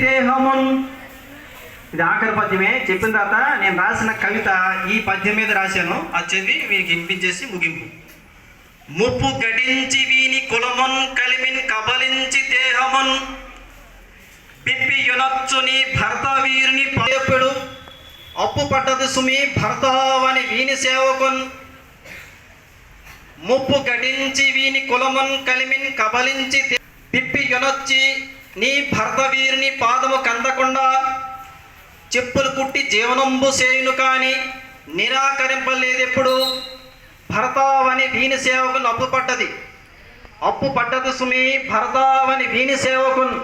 దేహమున్. ఇది ఆఖరి పద్యమే. చెప్పిన తర్వాత నేను రాసిన కవిత ఈ పద్యం మీద రాశాను. అది చదివి మీకు వినిపించేసి ముగింపు. ముప్పు గడించి వీని కులమున్ కలిమిన్ కబలించి దేహమున్ పిప్పి యునచ్చుని భర్త వీరిని పాయపెడు అప్పు పడ్డది సుమి భర్తావని వీని సేవకున్. ముప్పు గడించి వీని కులమున్ కలిమిన్ కబలించి పిప్పి యునొచ్చి నీ భర్త వీరిని పాదము కందకుండా చెప్పులు కుట్టి జీవనంబు సేయును కాని నిరాకరింపలేదెప్పుడు. భర్తావని వీని సేవకున్ అప్పు పడ్డది. అప్పు పడ్డది సుమి భర్తావని వీని సేవకున్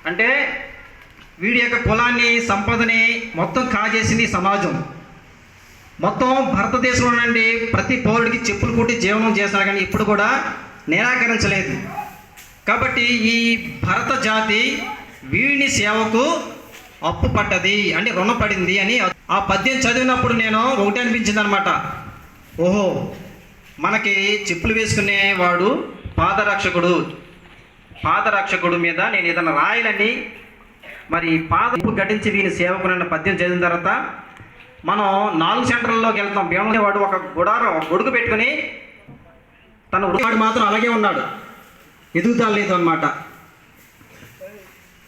అంటే వీడి యొక్క కులాన్ని సంపదని మొత్తం కాజేసింది సమాజం. మొత్తం భారతదేశంలో నుండి ప్రతి పౌరుడికి చెప్పులు కుట్టి జీవనం చేశారు కానీ ఇప్పుడు కూడా నిరాకరించలేదు. కాబట్టి ఈ భరత జాతి వీడిని సేవకు అప్పు పడ్డది అంటే రుణపడింది అని ఆ పద్యం చదివినప్పుడు నేను ఒకటి అనిపించింది అనమాట. ఓహో, మనకి చెప్పులు వేసుకునేవాడు పాదరక్షకుడు మీద నేను ఏదైనా రాయాలని మరి పాదపు గడించి వీని సేవకునన్న పద్యం చదివిన తర్వాత మనం 4 సెంటర్లలోకి వెళ్తాం. భీమవాడు ఒక గొడుగు పెట్టుకుని తన వాడు మాత్రం అలాగే ఉన్నాడు, ఎదుగుదల లేదు అన్నమాట.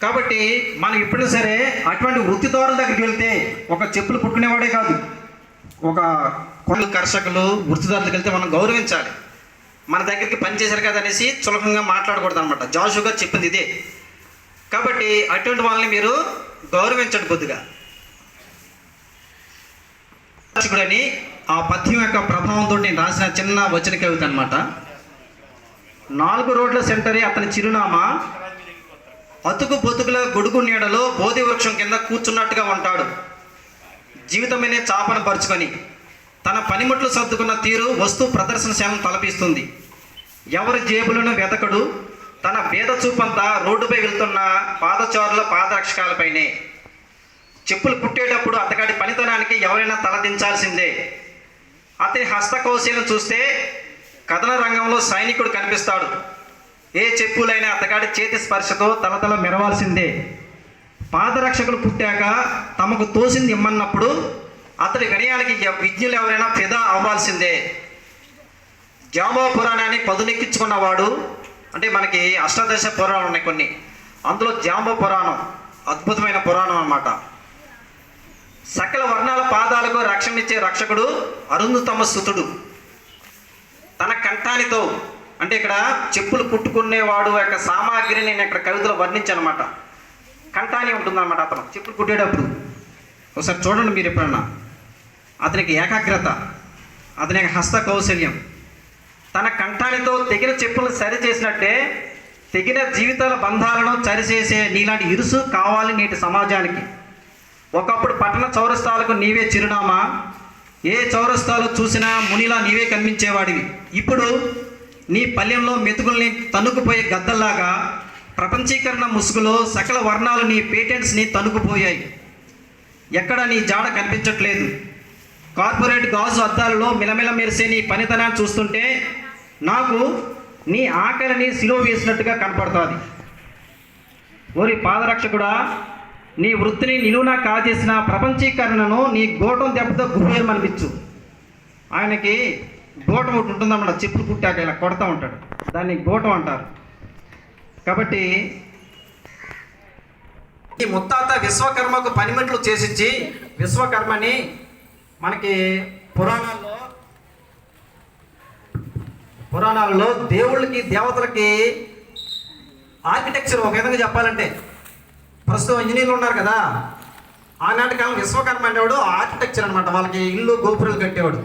కాబట్టి మనం ఎప్పుడైనా సరే అటువంటి వృత్తిదారుల దగ్గరికి వెళ్తే ఒక చెప్పులు కుట్టుకునేవాడే కాదు, ఒక కొండలు కర్షకులు వృత్తిదారుల దగ్గరికి వెళ్తే మనం గౌరవించాలి. మన దగ్గరికి పనిచేశారు కదా అనేసి చులకంగా మాట్లాడకూడదు అనమాట. జాషువా గారు చెప్పింది ఇదే. కాబట్టి అటువంటి వాళ్ళని మీరు గౌరవించండి కొద్దిగా అని ఆ పద్యం యొక్క ప్రభావంతో నేను రాసిన చిన్న వచన కవిత అనమాట. 4 రోడ్ల సెంటరే అతని చిరునామా, అతుకు బొతుకుల గొడుగు నీడలో బోధి వృక్షం కింద కూర్చున్నట్టుగా ఉంటాడు. జీవితమనే చాపను పరుచుకొని తన పనిముట్లు సర్దుకున్న తీరు వస్తు ప్రదర్శనశాలను తలపిస్తుంది. ఎవరి జేబులను వెతకడు, తన భేద చూపంతా రోడ్డుపై వెళ్తున్న పాదచారుల పాదరక్షకాలపైనే. చెప్పులు కుట్టేటప్పుడు అతగాడి పనితనానికి ఎవరైనా తలదించాల్సిందే. అతని హస్తకౌశలం చూస్తే కథన రంగంలో సైనికుడు కనిపిస్తాడు. ఏ చెప్పులైనా అతగాడి చేతి స్పర్శతో తలతల మెరవాల్సిందే. పాదరక్షకులు పుట్టాక తమకు తోసింది ఇమ్మన్నప్పుడు అతడి వినయానికి విజ్ఞులు ఎవరైనా ఫిదా అవ్వాల్సిందే. జాంబవ పురాణాన్ని పదునెక్కించుకున్నవాడు అంటే మనకి అష్టాదశ పురాణాలు ఉన్నాయి కొన్ని, అందులో జాంబవ పురాణం అద్భుతమైన పురాణం అన్నమాట. సకల వర్ణాల పాదాలకు రక్షణిచ్చే రక్షకుడు అరుంధతమ సుతుడు. తన కంఠానితో అంటే ఇక్కడ చెప్పులు కుట్టుకునేవాడు యొక్క సామాగ్రిని నేను ఇక్కడ కవితలో వర్ణించానమాట. కంఠాని ఉంటుందన్నమాట. అతను చెప్పులు కుట్టేటప్పుడు ఒకసారి చూడండి మీరు ఎప్పుడన్నా. అతనికి ఏకాగ్రత, అతని యొక్క హస్త కౌశల్యం, తన కంఠానితో తెగిన చెప్పులను సరిచేసినట్టే తెగిన జీవితాల బంధాలను సరిచేసే నీలాంటి ఇరుసు కావాలి నేటి సమాజానికి. ఒకప్పుడు పట్టణ చౌరస్తాలకు నీవే చిరునామా, ఏ చౌరస్తాలో చూసినా మునిలా నీవే కనిపించేవాడివి. ఇప్పుడు నీ పల్లెంలో మెతుకుల్ని తన్నుకుపోయే గద్దల్లాగా ప్రపంచీకరణ ముసుగులో సకల వర్ణాలు నీ పేటెంట్స్ని తన్నుకుపోయాయి. ఎక్కడ నీ జాడ కనిపించట్లేదు. కార్పొరేట్ గాజు అద్దాలలో మిలమిల మెరిసే నీ పనితనాన్ని చూస్తుంటే నాకు నీ ఆకలిని సిలువ వేసినట్టుగా కనపడుతుంది. ఓరి పాదరక్షకుడా, నీ వృత్తిని నిలువునా కాజేసిన ప్రపంచీకరణను నీ గోటం దెబ్బతో గుహేమనిపించు. ఆయనకి గోటం ఒకటి ఉంటుందన్నమాట. చెప్పులు కుట్టాక ఇలా కొడతా ఉంటాడు, దాన్ని గోటం అంటారు. కాబట్టి ఈ ముత్తాత విశ్వకర్మకు పనిముట్లు చేసిచ్చి విశ్వకర్మని మనకి పురాణాలలో దేవుళ్ళకి దేవతలకి ఆర్కిటెక్చర్ ఒక విధంగా చెప్పాలంటే, ప్రస్తుతం ఇంజనీర్లు ఉన్నారు కదా, ఆనాటి కాలం విశ్వకర్మ అనేవాడు ఆర్కిటెక్చర్ అనమాట. వాళ్ళకి ఇల్లు గోపురాలు కట్టేవాడు.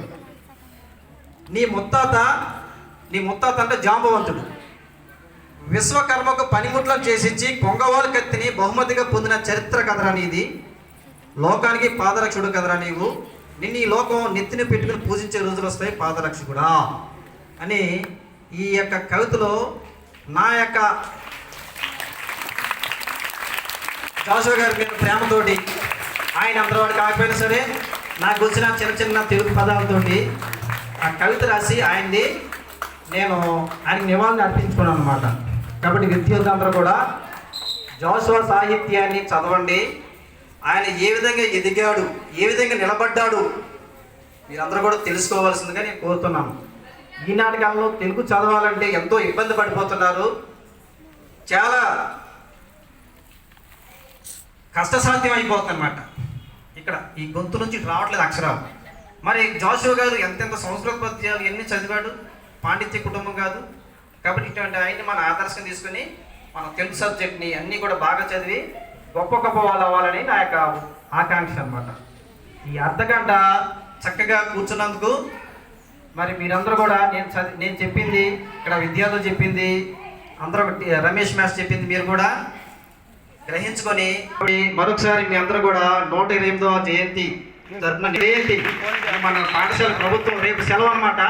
నీ ముత్తాత అంటే జాంబవంతుడు. విశ్వకర్మకు పనిముట్లను చేసిచ్చి కొంగవాలు కత్తిని బహుమతిగా పొందిన చరిత్ర కదరా నీది. లోకానికి పాదరక్షకుడు కదరా నీవు. నిన్ను ఈ లోకం నెత్తిని పెట్టుకుని పూజించే రోజులు వస్తాయి పాదరక్షకుడా అని ఈ యొక్క కవితలో నా యొక్క జాషువా గారి మీద ప్రేమతోటి, ఆయన అంతవాడు కాకపోయినా సరే నాకు వచ్చిన చిన్న చిన్న తెలుగు పదాలతోటి ఆ కవిత రాసి ఆయనకి నివాళులు అర్పించుకున్నాను అనమాట. కాబట్టి విద్యార్థులందరూ కూడా జోషువ సాహిత్యాన్ని చదవండి. ఆయన ఏ విధంగా ఎదిగాడు, ఏ విధంగా నిలబడ్డాడు మీరందరూ కూడా తెలుసుకోవాల్సిందిగా నేను కోరుతున్నాను. ఈనాటి కాలంలో తెలుగు చదవాలంటే ఎంతో ఇబ్బంది పడిపోతున్నారు. చాలా కష్టసాధ్యం అయిపోతుంది అన్నమాట. ఇక్కడ ఈ గొంతు నుంచి రావట్లేదు అక్షరాలు. మరి జోషువ గారు ఎంతెంత సంస్కృత పద్యాలు ఎన్ని చదివాడు, పాండిత్య కుటుంబం కాదు. కాబట్టి ఇటువంటి ఆయన్ని మన ఆదర్శం తీసుకుని మన తెలుగు సబ్జెక్ట్ని అన్నీ కూడా బాగా చదివి గొప్ప గొప్ప వాళ్ళు అవ్వాలని నా యొక్క ఆకాంక్ష అన్నమాట. ఈ అర్ధగంట చక్కగా కూర్చున్నందుకు మరి మీరందరూ కూడా నేను చెప్పింది, ఇక్కడ విద్యార్థులు చెప్పింది, అందరూ రమేష్ మాస్టర్ చెప్పింది మీరు కూడా గ్రహించుకొని మరొకసారి మీ అందరూ కూడా 128వ జయంతి మన పాఠశాల ప్రభుత్వం రేపు సెలవు అన్నమాట.